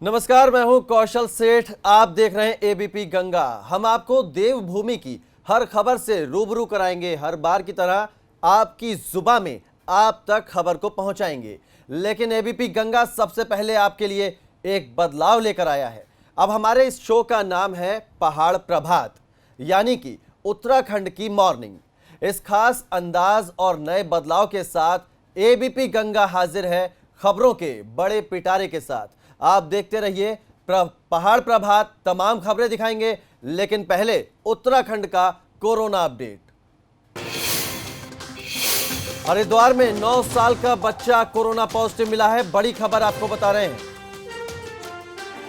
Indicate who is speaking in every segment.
Speaker 1: नमस्कार, मैं हूं कौशल सेठ। आप देख रहे हैं एबीपी गंगा। हम आपको देवभूमि की हर खबर से रूबरू कराएंगे। हर बार की तरह आपकी जुबान में आप तक खबर को पहुंचाएंगे, लेकिन एबीपी गंगा सबसे पहले आपके लिए एक बदलाव लेकर आया है। अब हमारे इस शो का नाम है पहाड़ प्रभात, यानी कि उत्तराखंड की मॉर्निंग। इस खास अंदाज और नए बदलाव के साथ एबीपी गंगा हाजिर है खबरों के बड़े पिटारे के साथ। आप देखते रहिए पहाड़ प्रभात। तमाम खबरें दिखाएंगे, लेकिन पहले उत्तराखंड का कोरोना अपडेट। हरिद्वार में 9 साल का बच्चा कोरोना पॉजिटिव मिला है। बड़ी खबर आपको बता रहे हैं।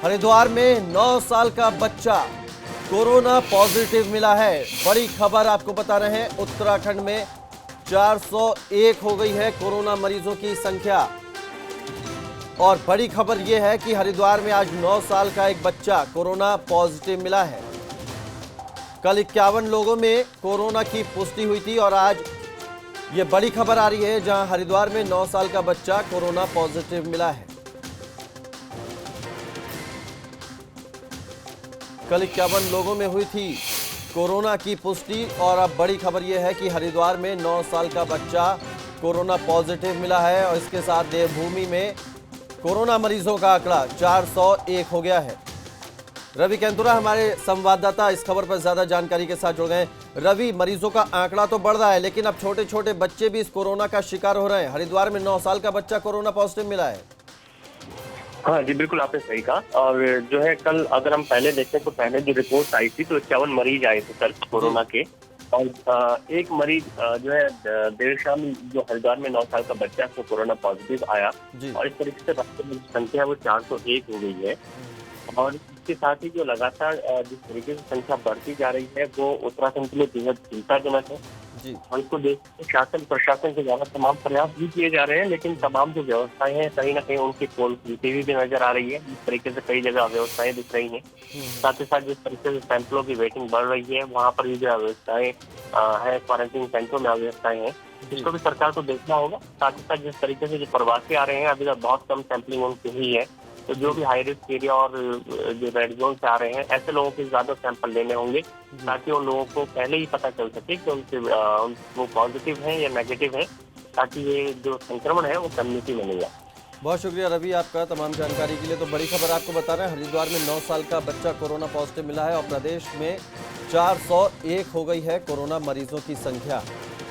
Speaker 1: हरिद्वार में 9 साल का बच्चा कोरोना पॉजिटिव मिला है। बड़ी खबर आपको बता रहे हैं। उत्तराखंड में 401 हो गई है कोरोना मरीजों की संख्या। और बड़ी खबर यह है कि हरिद्वार में आज 9 साल का एक बच्चा कोरोना पॉजिटिव मिला है। कल 51 लोगों में कोरोना की पुष्टि हुई थी और आज ये बड़ी खबर आ रही है, जहां हरिद्वार में 9 साल का बच्चा कोरोना पॉजिटिव मिला है। कल 51 लोगों में हुई थी कोरोना की पुष्टि और अब बड़ी खबर यह है कि हरिद्वार में 9 साल का बच्चा कोरोना पॉजिटिव मिला है। और इसके साथ देवभूमि में कोरोना मरीजों का आंकड़ा 401 हो गया है। रवि कैंतुरा हमारे संवाददाता इस खबर पर ज्यादा जानकारी के साथ जुड़ गए। रवि, मरीजों का आंकड़ा तो बढ़ रहा है, लेकिन अब छोटे छोटे बच्चे भी इस कोरोना का शिकार हो रहे हैं। हरिद्वार में 9 साल का बच्चा कोरोना पॉजिटिव मिला है।
Speaker 2: हाँ जी, बिल्कुल आपने सही कहा। और जो है कल अगर हम पहले देखें तो पहले जो रिपोर्ट आई थी तो 51 मरीज आए थे कल कोरोना के। और एक मरीज जो है देर शाम जो हरिद्वार में 9 साल का बच्चा को कोरोना पॉजिटिव आया और इस तरीके से बच्चों की संख्या वो 401 हो गई है। और इसके साथ ही जो लगातार जिस तरीके से संख्या बढ़ती जा रही है वो उत्तराखंड के लिए बेहद चिंताजनक है
Speaker 1: जी।
Speaker 2: और इसको देखते शासन प्रशासन के द्वारा तमाम प्रयास भी किए जा रहे हैं, लेकिन तमाम जो व्यवस्थाएं हैं कहीं ना कहीं उनकी पोल खुलती हुई भी नजर आ रही है। इस तरीके से कई जगह व्यवस्थाएं दिख रही हैं। साथ ही साथ जिस तरीके से सैंपलों की वेटिंग बढ़ रही है वहाँ पर भी जो व्यवस्थाएं है, क्वारंटीन सेंटरों में व्यवस्थाएं हैं, इसको भी सरकार को देखना होगा। साथ ही साथ जिस तरीके से जो प्रवासी आ रहे हैं अभी तक बहुत कम सैंपलिंग उनकी हुई है, तो जो भी हाई रिस्क एरिया और जो रेड जोन से आ रहे हैं ऐसे लोगों के ज्यादा सैंपल लेने होंगे ताकि उन लोगों को पहले ही पता चल सके कि उनसे वो पॉजिटिव है या नेगेटिव है, ताकि ये जो संक्रमण है वो कम्युनिटी में नहीं आए।
Speaker 1: बहुत शुक्रिया रवि आपका तमाम जानकारी के लिए। तो बड़ी खबर आपको बता रहे हैं, हरिद्वार में 9 साल का बच्चा कोरोना पॉजिटिव मिला है और प्रदेश में 401 हो गई है कोरोना मरीजों की संख्या।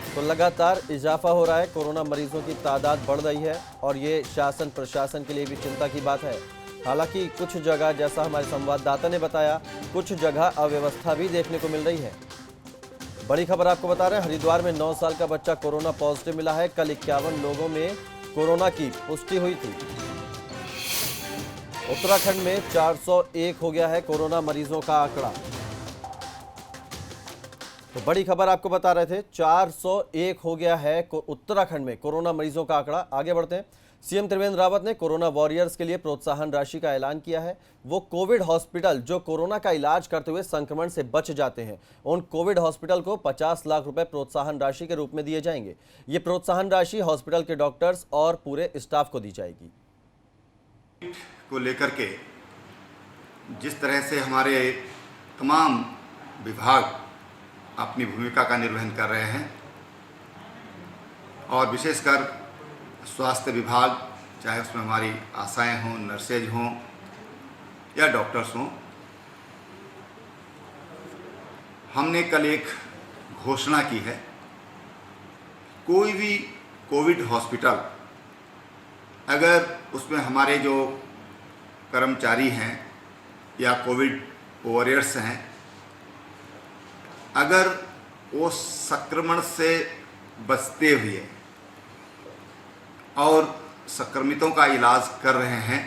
Speaker 1: तो लगातार इजाफा हो रहा है, कोरोना मरीजों की तादाद बढ़ रही है और ये शासन प्रशासन के लिए भी चिंता की बात है। हालांकि कुछ जगह, जैसा हमारे संवाददाता ने बताया, कुछ जगह अव्यवस्था भी देखने को मिल रही है। बड़ी खबर आपको बता रहे हैं, हरिद्वार में 9 साल का बच्चा कोरोना पॉजिटिव मिला है। कल 51 लोगों में कोरोना की पुष्टि हुई थी। उत्तराखंड में 401 हो गया है कोरोना मरीजों का आंकड़ा। तो बड़ी खबर आपको बता रहे थे, 401 हो गया है उत्तराखंड में कोरोना मरीजों का आंकड़ा। आगे बढ़ते हैं। सीएम त्रिवेंद्र रावत ने कोरोना वॉरियर्स के लिए प्रोत्साहन राशि का ऐलान किया है। वो कोविड हॉस्पिटल जो कोरोना का इलाज करते हुए संक्रमण से बच जाते हैं, उन कोविड हॉस्पिटल को 50 लाख रुपए प्रोत्साहन राशि के रूप में दिए जाएंगे। ये प्रोत्साहन राशि हॉस्पिटल के डॉक्टर्स और पूरे स्टाफ को दी जाएगी।
Speaker 3: को लेकर के जिस तरह से हमारे तमाम विभाग अपनी भूमिका का निर्वहन कर रहे हैं और विशेषकर स्वास्थ्य विभाग, चाहे उसमें हमारी आशाएं हों, नर्सेज हों या डॉक्टर्स हों, हमने कल एक घोषणा की है। कोई भी कोविड हॉस्पिटल अगर उसमें हमारे जो कर्मचारी हैं या कोविड वॉरियर्स हैं, अगर वो संक्रमण से बचते हुए और संक्रमितों का इलाज कर रहे हैं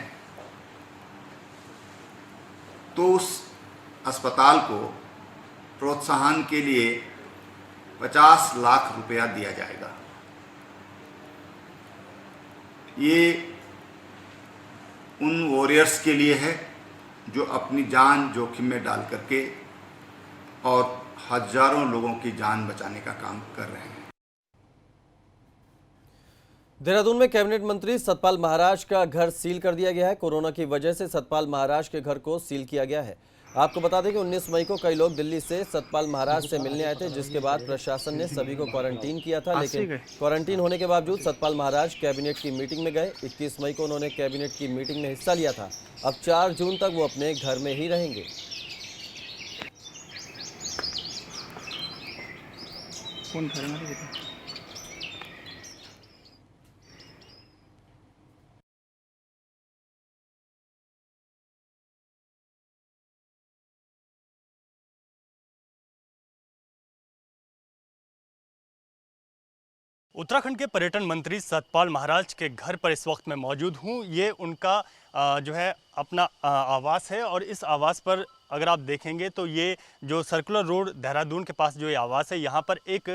Speaker 3: तो उस अस्पताल को प्रोत्साहन के लिए 50 लाख रुपया दिया जाएगा। ये उन वॉरियर्स के लिए है जो अपनी जान जोखिम में डाल करके और हजारों लोगों की जान बचाने का काम कर रहे हैं।
Speaker 1: देहरादून में कैबिनेट मंत्री सतपाल महाराज का घर सील कर दिया गया है। कोरोना की वजह से सतपाल महाराज के घर को सील किया गया है। आपको बता दें कि 19 मई को कई लोग दिल्ली से सतपाल महाराज से मिलने आए थे, जिसके बाद प्रशासन ने सभी को क्वारंटीन किया था। लेकिन क्वारंटीन होने के बावजूद सतपाल महाराज कैबिनेट की मीटिंग में गए। 21 मई को उन्होंने कैबिनेट की मीटिंग में हिस्सा लिया था। अब 4 जून तक वो अपने घर में ही रहेंगे।
Speaker 4: उत्तराखंड के पर्यटन मंत्री सतपाल महाराज के घर पर इस वक्त मैं मौजूद हूँ। ये उनका जो है अपना आवास है और इस आवास पर अगर आप देखेंगे तो ये जो सर्कुलर रोड देहरादून के पास जो ये आवास है, यहाँ पर एक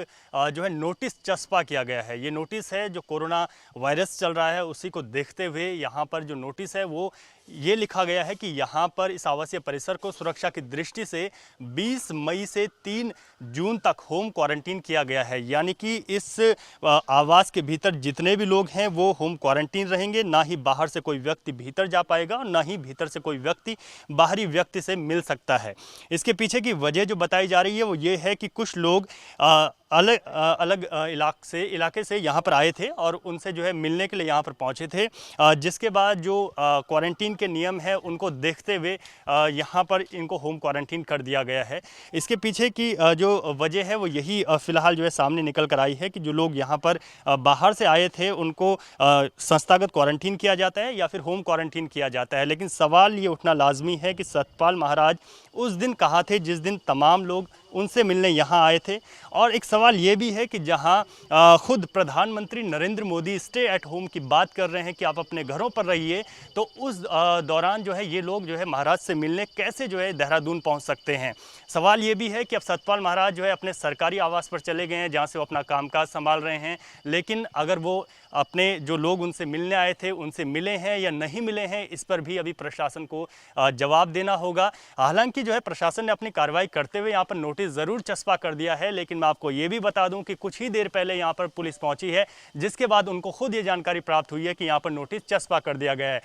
Speaker 4: जो है नोटिस चस्पा किया गया है। ये नोटिस है जो कोरोना वायरस चल रहा है उसी को देखते हुए यहाँ पर जो नोटिस है वो ये लिखा गया है कि यहाँ पर इस आवासीय परिसर को सुरक्षा की दृष्टि से 20 मई से 3 जून तक होम क्वारंटीन किया गया है। यानी कि इस आवास के भीतर जितने भी लोग हैं वो होम क्वारंटीन रहेंगे। ना ही बाहर से कोई व्यक्ति भीतर जा पाएगा और ना ही भीतर से कोई व्यक्ति बाहरी व्यक्ति से मिल सकता है। इसके पीछे की वजह जो बताई जा रही है वो ये है कि कुछ लोग अलग इलाके से यहाँ पर आए थे और उनसे जो है मिलने के लिए यहाँ पर पहुँचे थे, जिसके बाद जो क्वारंटीन के नियम है उनको देखते हुए यहाँ पर इनको होम क्वारंटीन कर दिया गया है। इसके पीछे की जो वजह है वो यही फ़िलहाल जो है सामने निकल कर आई है कि जो लोग यहाँ पर बाहर से आए थे उनको संस्थागत क्वारंटीन किया जाता है या फिर होम क्वारंटीन किया जाता है। लेकिन सवाल ये उठना लाजमी है कि सतपाल महाराज उस दिन कहाँ थे जिस दिन तमाम लोग उनसे मिलने यहाँ आए थे। और एक सवाल ये भी है कि जहाँ खुद प्रधानमंत्री Narendra Modi stay at home की बात कर रहे हैं कि आप अपने घरों पर रहिए, तो उस दौरान जो है ये लोग जो है महाराज से मिलने कैसे जो है देहरादून पहुँच सकते हैं। सवाल ये भी है कि अब सतपाल महाराज जो है अपने सरकारी आवास पर चले गए हैं जहाँ से वो अपना कामकाज संभाल रहे हैं, लेकिन अगर वो अपने जो लोग उनसे मिलने आए थे उनसे मिले हैं या नहीं मिले हैं, इस पर भी अभी प्रशासन को जवाब देना होगा। हालांकि जो है प्रशासन ने अपनी कार्रवाई करते हुए यहाँ पर नोटिस ज़रूर चस्पा कर दिया है, लेकिन मैं आपको ये भी बता दूं कि कुछ ही देर पहले यहाँ पर पुलिस पहुंची है, जिसके बाद उनको खुद ये जानकारी प्राप्त हुई है कि यहाँ पर नोटिस चस्पा कर दिया गया है।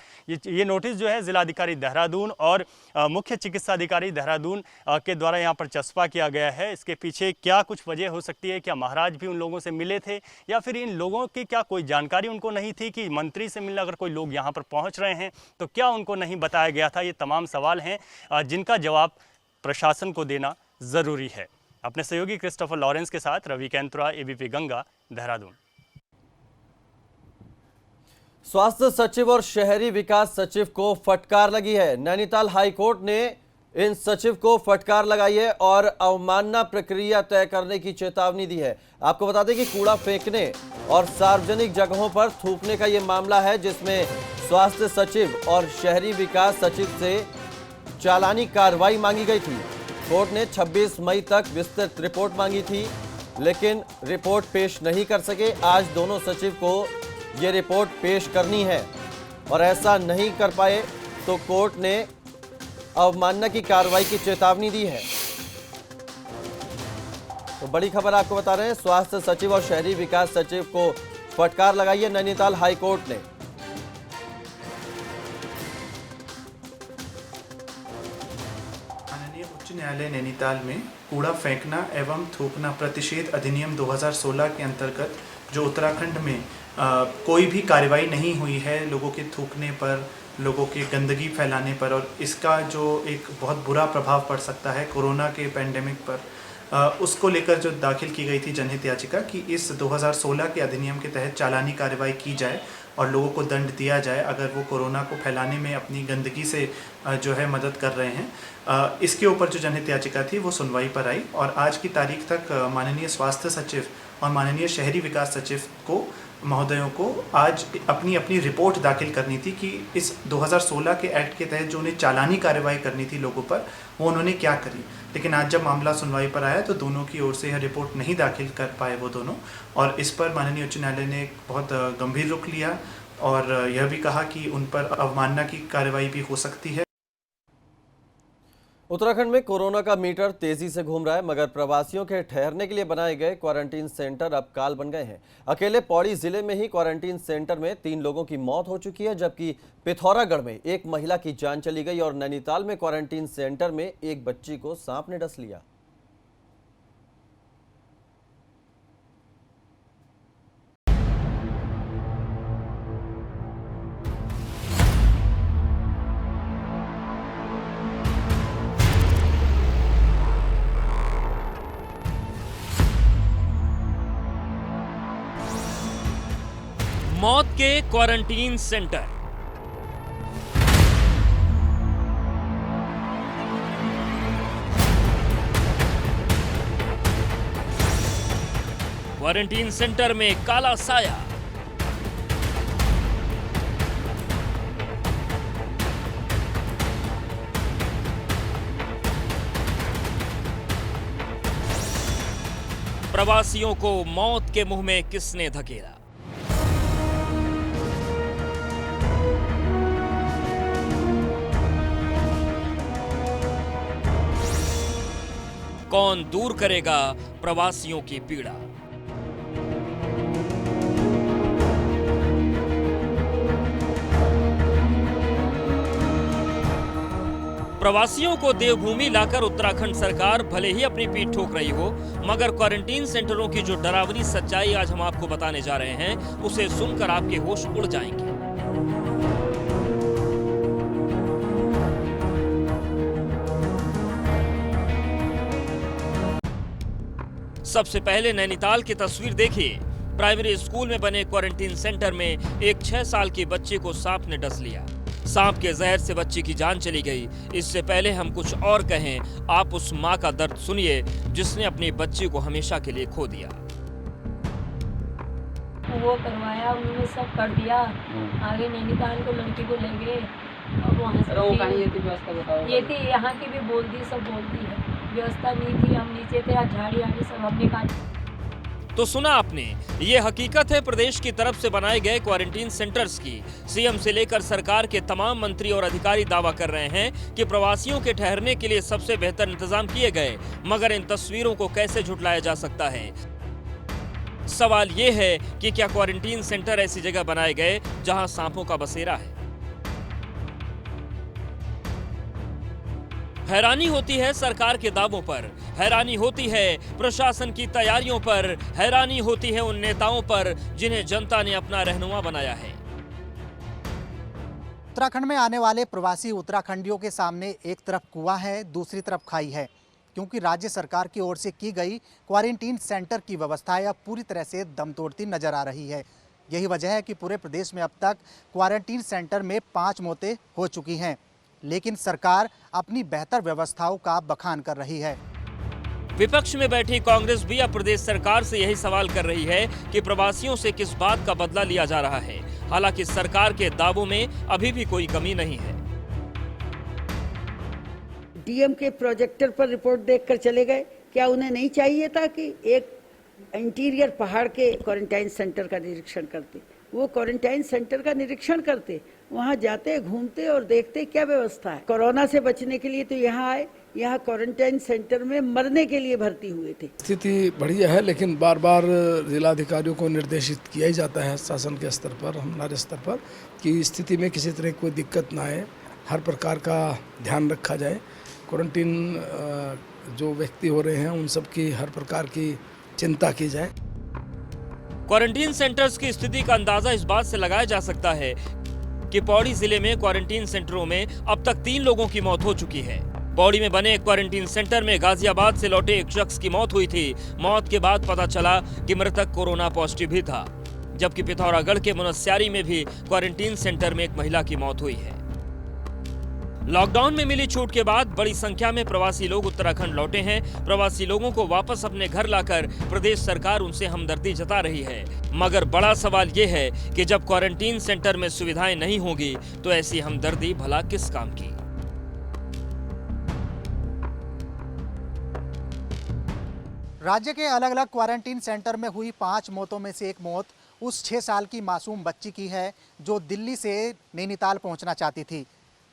Speaker 4: ये नोटिस जो है जिलाधिकारी देहरादून और मुख्य चिकित्सा अधिकारी देहरादून के द्वारा यहाँ पर चस्पा किया गया है। इसके पीछे क्या कुछ वजह हो सकती है, क्या महाराज भी उन लोगों से मिले थे या फिर इन लोगों की क्या कोई जानकारी उनको नहीं थी कि मंत्री से मिलने अगर कोई लोग यहाँ पर पहुँच रहे हैं तो क्या उनको नहीं बताया गया था। ये तमाम सवाल हैं जिनका जवाब प्रशासन को देना ज़रूरी है। अपने सहयोगी क्रिस्टोफर लॉरेंस के साथ रवि कैंतुरा, एबीपी गंगा, देहरादून।
Speaker 1: स्वास्थ्य सचिव और शहरी विकास सचिव को फटकार लगी है। नैनीताल हाईकोर्ट ने इन सचिव को फटकार लगाई है और अवमानना प्रक्रिया तय करने की चेतावनी दी है। आपको बता दें कि कूड़ा फेंकने और सार्वजनिक जगहों पर थूकने का यह मामला है, जिसमें स्वास्थ्य सचिव और शहरी विकास सचिव से चालानी कार्रवाई मांगी गई थी। कोर्ट ने 26 मई तक विस्तृत रिपोर्ट मांगी थी, लेकिन रिपोर्ट पेश नहीं कर सके। आज दोनों सचिव को ये रिपोर्ट पेश करनी है और ऐसा नहीं कर पाए तो कोर्ट ने अवमानना की कार्रवाई की चेतावनी दी है। तो बड़ी खबर आपको बता रहे हैं, स्वास्थ्य सचिव और शहरी विकास सचिव को फटकार लगाई है नैनीताल हाईकोर्ट ने।
Speaker 5: उच्च न्यायालय नैनीताल में कूड़ा फेंकना एवं थूकना प्रतिषेध अधिनियम 2016 के अंतर्गत जो उत्तराखंड में कोई भी कार्रवाई नहीं हुई है लोगों के थूकने पर, लोगों के गंदगी फैलाने पर, और इसका जो एक बहुत बुरा प्रभाव पड़ सकता है कोरोना के पेंडेमिक पर, उसको लेकर जो दाखिल की गई थी जनहित याचिका कि इस 2016 के अधिनियम के तहत चालानी कार्रवाई की जाए और लोगों को दंड दिया जाए अगर वो कोरोना को फैलाने में अपनी गंदगी से जो है मदद कर रहे हैं। इसके ऊपर जो जनहित याचिका थी वो सुनवाई पर आई और आज की तारीख तक माननीय स्वास्थ्य सचिव और माननीय शहरी विकास सचिव को महोदयों को आज अपनी अपनी रिपोर्ट दाखिल करनी थी कि इस 2016 के एक्ट के तहत जो उन्हें चालानी कार्रवाई करनी थी लोगों पर, वो उन्होंने क्या करी। लेकिन आज जब मामला सुनवाई पर आया तो दोनों की ओर से यह रिपोर्ट नहीं दाखिल कर पाए वो दोनों, और इस पर माननीय उच्च न्यायालय ने एक बहुत गंभीर रुख लिया और यह भी कहा कि उन पर अवमानना की कार्रवाई भी हो सकती है।
Speaker 1: उत्तराखंड में कोरोना का मीटर तेजी से घूम रहा है, मगर प्रवासियों के ठहरने के लिए बनाए गए क्वारंटीन सेंटर अब काल बन गए हैं। अकेले पौड़ी जिले में ही क्वारंटीन सेंटर में 3 लोगों की मौत हो चुकी है, जबकि पिथौरागढ़ में एक महिला की जान चली गई और नैनीताल में क्वारंटीन सेंटर में एक बच्ची को सांप ने डस लिया।
Speaker 6: मौत के क्वारंटीन सेंटर। क्वारंटीन सेंटर में काला साया। प्रवासियों को मौत के मुंह में किसने धकेला? कौन दूर करेगा प्रवासियों की पीड़ा? प्रवासियों को देवभूमि लाकर उत्तराखंड सरकार भले ही अपनी पीठ ठोक रही हो, मगर क्वारंटीन सेंटरों की जो डरावनी सच्चाई आज हम आपको बताने जा रहे हैं, उसे सुनकर आपके होश उड़ जाएंगे। सबसे पहले नैनीताल की तस्वीर देखिए। प्राइमरी स्कूल में बने क्वारंटीन सेंटर में एक 6 साल की बच्ची को सांप ने डस लिया। सांप के जहर से बच्ची की जान चली गई। इससे पहले हम कुछ और कहें, आप उस मां का दर्द सुनिए जिसने अपनी बच्ची को हमेशा के लिए खो दिया।
Speaker 7: वो करवाया, उन्होंने सब कर दिया। आगे नैनीताल को लड़की को ले गए। अब वहाँ से ये थी, यहाँ की भी बोल दी, सब बोल दी है। व्यवस्था नहीं थी, हम नीचे थे, झाड़ी आड़ी सब हमने काटी।
Speaker 6: तो सुना आपने, ये हकीकत है प्रदेश की तरफ से बनाए गए क्वारंटीन सेंटर्स की। सीएम से लेकर सरकार के तमाम मंत्री और अधिकारी दावा कर रहे हैं कि प्रवासियों के ठहरने के लिए सबसे बेहतर इंतजाम किए गए, मगर इन तस्वीरों को कैसे झुटलाया जा सकता है? सवाल ये है कि क्या क्वारंटीन सेंटर ऐसी जगह बनाए गए जहां सांपों का बसेरा है? हैरानी होती है सरकार के दावों पर, हैरानी होती है प्रशासन की तैयारियों पर, हैरानी होती है उन नेताओं पर जिन्हें जनता ने अपना रहनुमा बनाया है।
Speaker 8: उत्तराखंड में आने वाले प्रवासी उत्तराखंडियों के सामने एक तरफ कुआं है, दूसरी तरफ खाई है, क्योंकि राज्य सरकार की ओर से की गई क्वारंटीन सेंटर की व्यवस्थाएं अब पूरी तरह से दम तोड़ती नजर आ रही है। यही वजह है कि पूरे प्रदेश में अब तक क्वारंटीन सेंटर में 5 मौतें हो चुकी हैं, लेकिन सरकार अपनी बेहतर व्यवस्थाओं का बखान कर रही है।
Speaker 6: विपक्ष में बैठी कांग्रेस भी अब प्रदेश सरकार से यही सवाल कर रही है कि प्रवासियों से किस बात का बदला लिया जा रहा है। हालांकि सरकार के दावों में अभी भी कोई कमी नहीं है।
Speaker 9: डीएम के प्रोजेक्टर पर रिपोर्ट देखकर चले गए। क्या उन्हें नहीं चाहिए था कि एक इंटीरियर पहाड़ के क्वारंटाइन सेंटर का निरीक्षण करते? वो क्वारंटाइन सेंटर का निरीक्षण करते, वहाँ जाते, घूमते और देखते क्या व्यवस्था है। कोरोना से बचने के लिए तो यहाँ आए, यहाँ क्वारंटाइन सेंटर में मरने के लिए भर्ती हुए थे।
Speaker 10: स्थिति बढ़िया है, लेकिन बार बार जिलाधिकारियों को निर्देशित किया ही जाता है शासन के स्तर पर, हमारे स्तर पर, कि स्थिति में किसी तरह कोई दिक्कत ना आए, हर प्रकार का ध्यान रखा जाए। क्वारंटीन जो व्यक्ति हो रहे हैं उन सब की हर प्रकार की चिंता की जाए।
Speaker 6: क्वारंटीन सेंटर्स की स्थिति का अंदाजा इस बात से लगाया जा सकता है कि पौड़ी जिले में क्वारंटीन सेंटरों में अब तक 3 लोगों की मौत हो चुकी है। पौड़ी में बने क्वारंटीन सेंटर में गाजियाबाद से लौटे एक शख्स की मौत हुई थी। मौत के बाद पता चला कि मृतक कोरोना पॉजिटिव भी था, जबकि पिथौरागढ़ के मुनस्यारी में भी क्वारंटीन सेंटर में एक महिला की मौत हुई है। लॉकडाउन में मिली छूट के बाद बड़ी संख्या में प्रवासी लोग उत्तराखंड लौटे हैं। प्रवासी लोगों को वापस अपने घर लाकर प्रदेश सरकार उनसे हमदर्दी जता रही है, मगर बड़ा सवाल ये है कि जब क्वारंटीन सेंटर में सुविधाएं नहीं होंगी तो ऐसी हमदर्दी भला किस काम की?
Speaker 8: राज्य के अलग अलग क्वारंटीन सेंटर में हुई 5 मौतों में से एक मौत उस 6 साल की मासूम बच्ची की है जो दिल्ली से नैनीताल पहुंचना चाहती थी,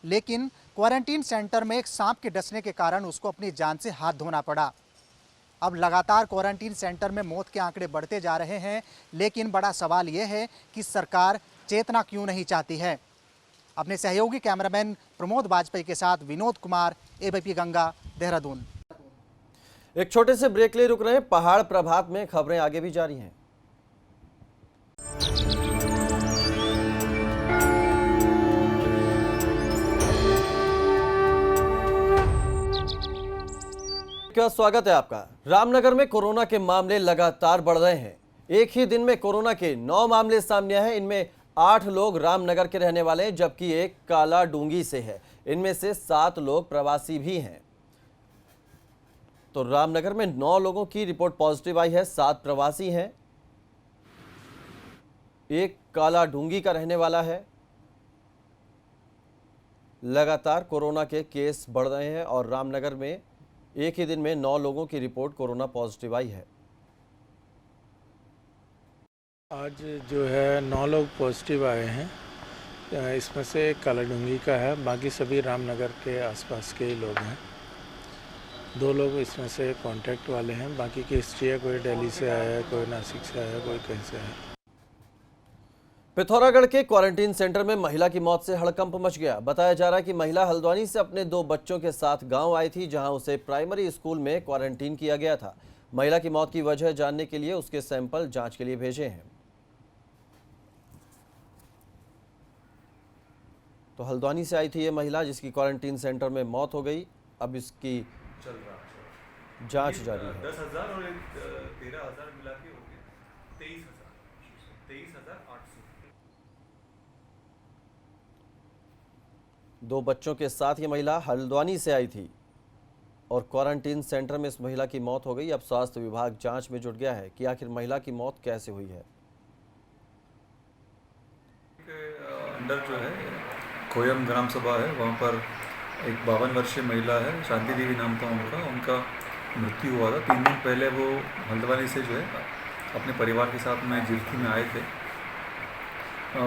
Speaker 8: लेकिन क्वारंटीन सेंटर में एक सांप के डसने के कारण उसको अपनी जान से हाथ धोना पड़ा। अब लगातार क्वारंटीन सेंटर में मौत के आंकड़े बढ़ते जा रहे हैं, लेकिन बड़ा सवाल यह है कि सरकार चेतना क्यों नहीं चाहती है। अपने सहयोगी कैमरामैन प्रमोद वाजपेयी के साथ विनोद कुमार, एबीपी गंगा, देहरादून।
Speaker 1: एक छोटे से ब्रेक लिए रुक रहे हैं। पहाड़ प्रभात में खबरें आगे भी जारी हैं। क्या स्वागत है आपका। रामनगर में कोरोना के मामले लगातार बढ़ रहे हैं। एक ही दिन में कोरोना के 9 मामले सामने आए हैं। इनमें 8 लोग रामनगर के रहने वाले हैं, जबकि एक काला डूंगी से है। इनमें से 7 लोग प्रवासी भी हैं। तो रामनगर में 9 लोगों की रिपोर्ट पॉजिटिव आई है, 7 प्रवासी हैं, एक काला डूंगी का रहने वाला है। लगातार कोरोना के केस बढ़ रहे हैं और रामनगर में एक ही दिन में 9 लोगों की रिपोर्ट कोरोना पॉजिटिव आई है।
Speaker 11: आज जो है 9 लोग पॉजिटिव आए हैं। इसमें से एक काला डूंगी का है, बाकी सभी रामनगर के आसपास के लोग हैं। 2 लोग इसमें से कांटेक्ट वाले हैं, बाकी की हिस्ट्री है, कोई दिल्ली से आया है, कोई नासिक से आया है, कोई कहीं से आया है।
Speaker 1: पिथौरागढ़ के क्वारंटीन सेंटर में महिला की मौत से हड़कंप मच गया। बताया जा रहा है कि महिला हल्द्वानी से अपने 2 बच्चों के साथ गांव आई थी, जहां उसे प्राइमरी स्कूल में क्वारंटीन किया गया था। महिला की मौत की वजह जानने के लिए उसके सैंपल जांच के लिए भेजे हैं। तो हल्द्वानी से आई थी ये महिला, जिसकी क्वारंटीन सेंटर में मौत हो गई। अब इसकी जांच जारी है।
Speaker 12: 10,000 और 13,000 मिला के हो गया 23,800।
Speaker 1: 2 बच्चों के साथ ये महिला हल्द्वानी से आई थी और क्वारंटीन सेंटर में इस महिला की मौत हो गई। अब स्वास्थ्य विभाग जांच में जुट गया है कि आखिर महिला की मौत कैसे हुई है।
Speaker 12: अंदर जो है खोयम ग्राम सभा है, वहाँ पर एक 52 वर्षीय महिला है, शांति देवी नाम था उनका मृत्यु हुआ था। 3 दिन पहले वो हल्द्वानी से जो है अपने परिवार के साथ में जिरथी में आए थे।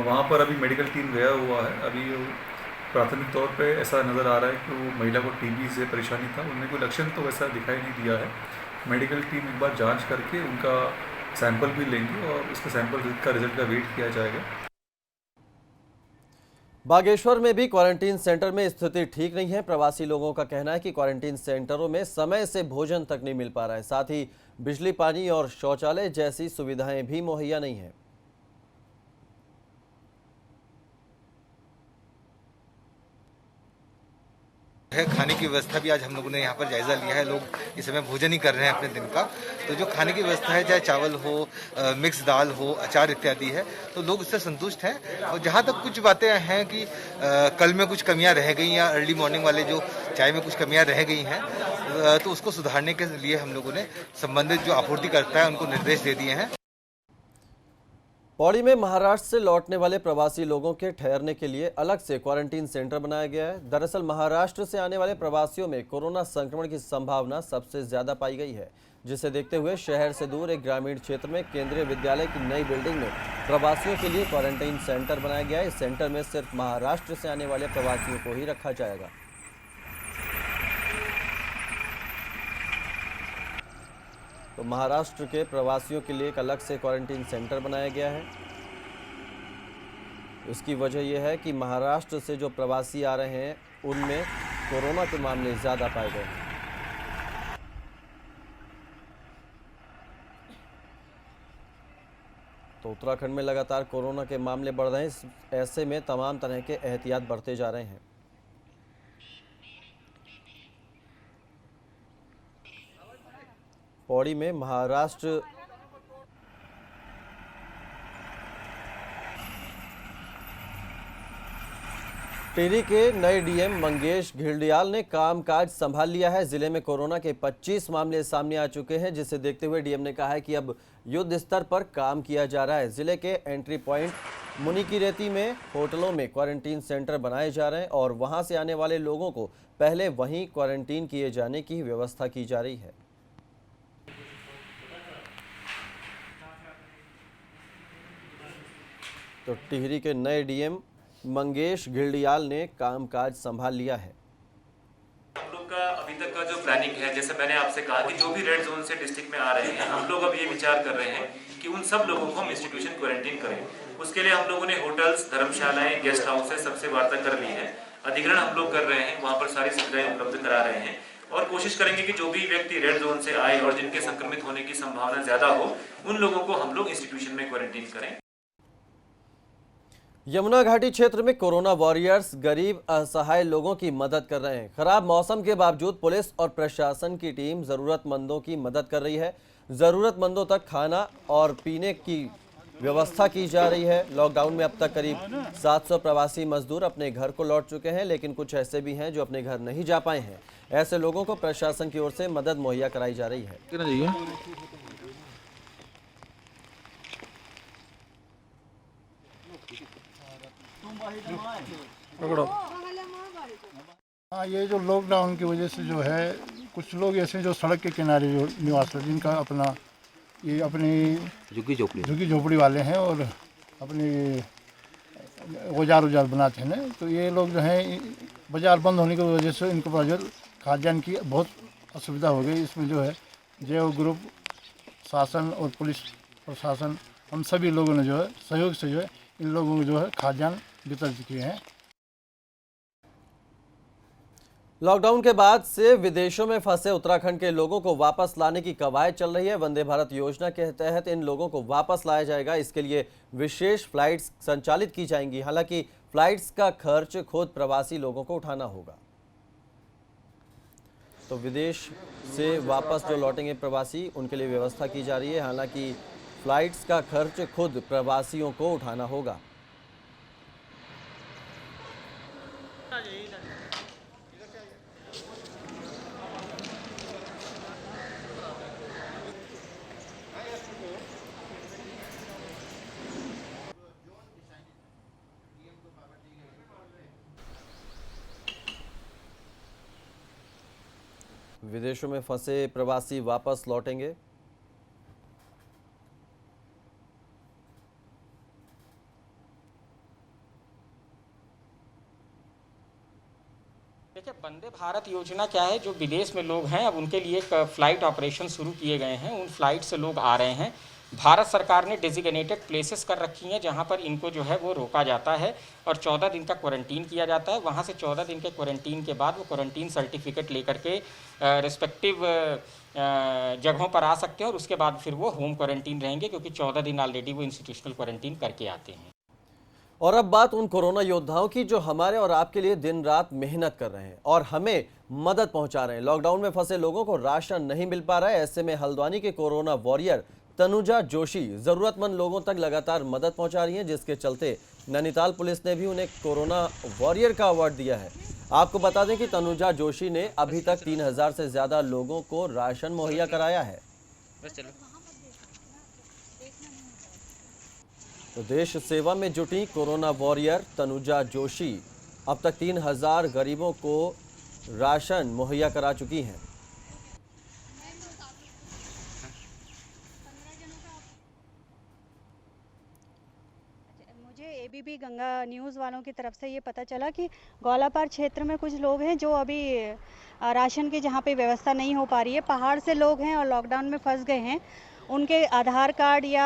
Speaker 12: वहाँ पर अभी मेडिकल टीम गया हुआ है। अभी प्राथमिक तौर पे ऐसा नज़र आ रहा है कि वो महिला को टीबी से परेशानी था। उनमें कोई लक्षण तो वैसा दिखाई नहीं दिया है। मेडिकल टीम एक बार जांच करके उनका सैंपल भी लेंगे और उसके सैंपल का रिजल्ट का वेट किया जाएगा।
Speaker 1: बागेश्वर में भी क्वारंटीन सेंटर में स्थिति ठीक नहीं है। प्रवासी लोगों का कहना है कि क्वारंटीन सेंटरों में समय से भोजन तक नहीं मिल पा रहा है। साथ ही बिजली, पानी और शौचालय जैसी सुविधाएं भी मुहैया नहीं है।
Speaker 13: खाने की व्यवस्था भी आज हम लोगों ने यहाँ पर जायजा लिया है। लोग इस समय भोजन ही कर रहे हैं अपने दिन का। तो जो खाने की व्यवस्था है, चाहे चावल हो, मिक्स दाल हो, अचार इत्यादि है, तो लोग इससे संतुष्ट हैं। और जहाँ तक कुछ बातें हैं कि कल में कुछ कमियाँ रह गई या अर्ली मॉर्निंग वाले जो चाय में कुछ कमियाँ रह गई हैं, तो उसको सुधारने के लिए हम लोगों ने संबंधित जो आपूर्तिकर्ता है उनको निर्देश दे दिए हैं।
Speaker 1: पौड़ी में महाराष्ट्र से लौटने वाले प्रवासी लोगों के ठहरने के लिए अलग से क्वारंटीन सेंटर बनाया गया है। दरअसल महाराष्ट्र से आने वाले प्रवासियों में कोरोना संक्रमण की संभावना सबसे ज्यादा पाई गई है, जिसे देखते हुए शहर से दूर एक ग्रामीण क्षेत्र में केंद्रीय विद्यालय की नई बिल्डिंग में प्रवासियों के लिए क्वारंटीन सेंटर बनाया गया है। इस सेंटर में सिर्फ महाराष्ट्र से आने वाले प्रवासियों को ही रखा जाएगा। तो महाराष्ट्र के प्रवासियों के लिए एक अलग से क्वारंटीन सेंटर बनाया गया है। इसकी वजह यह है कि महाराष्ट्र से जो प्रवासी आ रहे हैं उनमें कोरोना के मामले ज़्यादा पाए गए हैं। तो उत्तराखंड में लगातार कोरोना के मामले बढ़ रहे हैं। ऐसे में तमाम तरह के एहतियात बरते जा रहे हैं। पौड़ी में महाराष्ट्र टिहरी के नए डीएम मंगेश घिल्डियाल ने कामकाज संभाल लिया है। जिले में कोरोना के 25 मामले सामने आ चुके हैं, जिसे देखते हुए डीएम ने कहा है कि अब युद्ध स्तर पर काम किया जा रहा है। जिले के एंट्री पॉइंट मुनि की रेती में होटलों में क्वारंटीन सेंटर बनाए जा रहे हैं और वहां से आने वाले लोगों को पहले वहीं क्वारंटीन किए जाने की व्यवस्था की जा रही है। तो टिहरी के नए डीएम मंगेश घिल्डियाल ने कामकाज संभाल लिया है।
Speaker 14: प्लानिंग है। जैसे मैंने आपसे कहा कि जो भी रेड जोन से डिस्ट्रिक्ट में आ रहे हैं, हम लोग अब ये विचार कर रहे हैं कि उन सब लोगों को हम इंस्टीट्यूशन क्वारंटीन करें। उसके लिए हम लोगों ने होटल्स, धर्मशालाएं, गेस्ट हाउस सबसे वार्ता कर ली है। अधिग्रहण हम लोग कर रहे हैं, वहाँ पर सारी सुविधाएं उपलब्ध करा रहे हैं और कोशिश करेंगे कि जो भी व्यक्ति रेड जोन से आए और जिनके संक्रमित होने की संभावना ज्यादा हो, उन लोगों को हम लोग इंस्टीट्यूशन में क्वारंटीन करें।
Speaker 1: यमुना घाटी क्षेत्र में कोरोना वॉरियर्स गरीब असहाय लोगों की मदद कर रहे हैं। खराब मौसम के बावजूद पुलिस और प्रशासन की टीम जरूरतमंदों की मदद कर रही है। जरूरतमंदों तक खाना और पीने की व्यवस्था की जा रही है। लॉकडाउन में अब तक करीब 700 प्रवासी मजदूर अपने घर को लौट चुके हैं, लेकिन कुछ ऐसे भी हैं जो अपने घर नहीं जा पाए हैं। ऐसे लोगों को प्रशासन की ओर से मदद मुहैया कराई जा रही है।
Speaker 15: हाँ, ये जो लॉकडाउन की वजह से जो है कुछ लोग ऐसे जो सड़क के किनारे जो निवास है, जिनका अपना ये अपनी झुग्गी झोपड़ी वाले हैं और अपनी औजार बनाते हैं ना, तो ये लोग जो हैं बाजार बंद होने की वजह से इनको पास जो खाद्यान्न की बहुत असुविधा हो गई। इसमें जो है जैव ग्रुप, शासन और पुलिस प्रशासन, हम सभी लोगों ने जो है सहयोग से जो है इन लोगों को जो है खाद्यान्न वितरित किए हैं।
Speaker 1: लॉकडाउन के बाद से विदेशों में फंसे उत्तराखंड के लोगों को वापस लाने की कवायद चल रही है। वंदे भारत योजना के तहत इन लोगों को वापस लाया जाएगा। इसके लिए विशेष फ्लाइट्स संचालित की जाएंगी। हालांकि फ्लाइट्स का खर्च खुद प्रवासी लोगों को उठाना होगा। तो विदेश से वापस जो लौटेंगे प्रवासी, उनके लिए व्यवस्था की जा रही है। हालांकि फ्लाइट्स का खर्च खुद प्रवासियों को उठाना होगा। विदेशों में फंसे प्रवासी वापस लौटेंगे।
Speaker 16: देखिए, वंदे भारत योजना क्या है, जो विदेश में लोग हैं अब उनके लिए एक फ़्लाइट ऑपरेशन शुरू किए गए हैं। उन फ्लाइट से लोग आ रहे हैं। भारत सरकार ने डेजिग्नेटेड प्लेसेस कर रखी हैं जहां पर इनको जो है वो रोका जाता है और 14 दिन का क्वारंटीन किया जाता है। वहां से 14 दिन के क्वारंटीन के बाद वो क्वारंटीन सर्टिफिकेट लेकर के रिस्पेक्टिव जगहों पर आ सकते हैं और उसके बाद फिर वो होम क्वारंटीन रहेंगे, क्योंकि 14 दिन ऑलरेडी वो इंस्टीट्यूशनल क्वारंटीन करके आते हैं।
Speaker 1: और अब बात उन कोरोना योद्धाओं की जो हमारे और आपके लिए दिन रात मेहनत कर रहे हैं और हमें मदद पहुंचा रहे हैं। लॉकडाउन में फंसे लोगों को राशन नहीं मिल पा रहा है। ऐसे में हल्द्वानी के कोरोना वॉरियर तनुजा जोशी जरूरतमंद लोगों तक लगातार मदद पहुंचा रही हैं, जिसके चलते नैनीताल पुलिस ने भी उन्हें कोरोना वॉरियर का अवार्ड दिया है। आपको बता दें कि तनुजा जोशी ने अभी तक 3000 से ज्यादा लोगों को राशन मुहैया कराया है। तो देश सेवा में जुटी कोरोना वॉरियर तनुजा जोशी अब तक 3000 गरीबों को राशन मुहैया करा चुकी हैं।
Speaker 17: एबीपी गंगा न्यूज़ वालों की तरफ से ये पता चला कि गौलापार क्षेत्र में कुछ लोग हैं जो अभी राशन की जहाँ पे व्यवस्था नहीं हो पा रही है, पहाड़ से लोग हैं और लॉकडाउन में फंस गए हैं। उनके आधार कार्ड या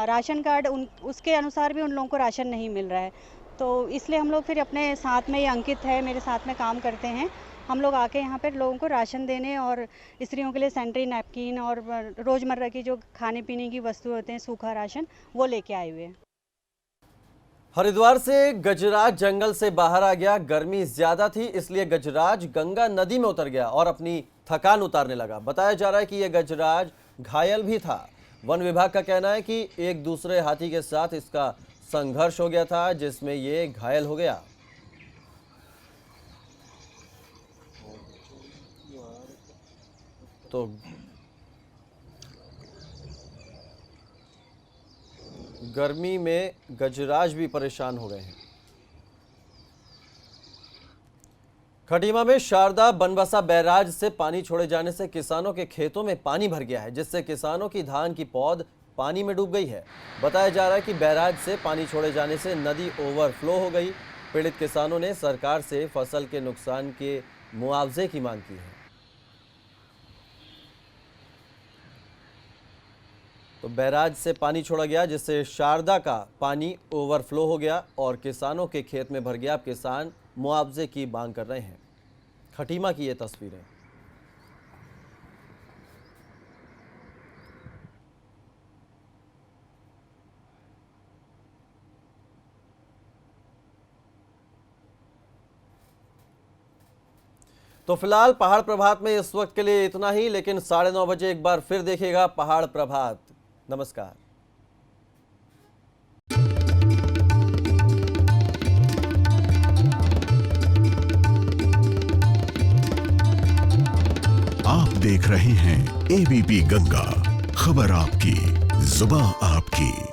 Speaker 17: राशन कार्ड उसके अनुसार भी उन लोगों को राशन नहीं मिल रहा है। तो इसलिए हम लोग फिर अपने साथ में, ये अंकित है मेरे साथ में काम करते हैं, हम लोग आके यहाँ पर लोगों को राशन देने और स्त्रियों के लिए सैनिटरी नैपकिन और रोज़मर्रा की जो खाने पीने की वस्तु होते हैं, सूखा राशन, वो लेके आए हुए हैं।
Speaker 1: हरिद्वार से गजराज जंगल से बाहर आ गया। गर्मी ज्यादा थी, इसलिए गजराज गंगा नदी में उतर गया और अपनी थकान उतारने लगा। बताया जा रहा है कि यह गजराज घायल भी था। वन विभाग का कहना है कि एक दूसरे हाथी के साथ इसका संघर्ष हो गया था, जिसमें ये घायल हो गया। तो गर्मी में गजराज भी परेशान हो गए हैं। खटीमा में शारदा बनबसा बैराज से पानी छोड़े जाने से किसानों के खेतों में पानी भर गया है, जिससे किसानों की धान की पौध पानी में डूब गई है। बताया जा रहा है कि बैराज से पानी छोड़े जाने से नदी ओवरफ्लो हो गई। पीड़ित किसानों ने सरकार से फसल के नुकसान के मुआवजे की मांग की है। तो बैराज से पानी छोड़ा गया जिससे शारदा का पानी ओवरफ्लो हो गया और किसानों के खेत में भर गया। अब किसान मुआवजे की मांग कर रहे हैं। खटीमा की ये तस्वीरें। तो फिलहाल पहाड़ प्रभात में इस वक्त के लिए इतना ही, लेकिन 9:30 बजे एक बार फिर देखिएगा पहाड़ प्रभात। नमस्कार।
Speaker 18: आप देख रहे हैं एबीपी गंगा, खबर आपकी, जुबान आपकी।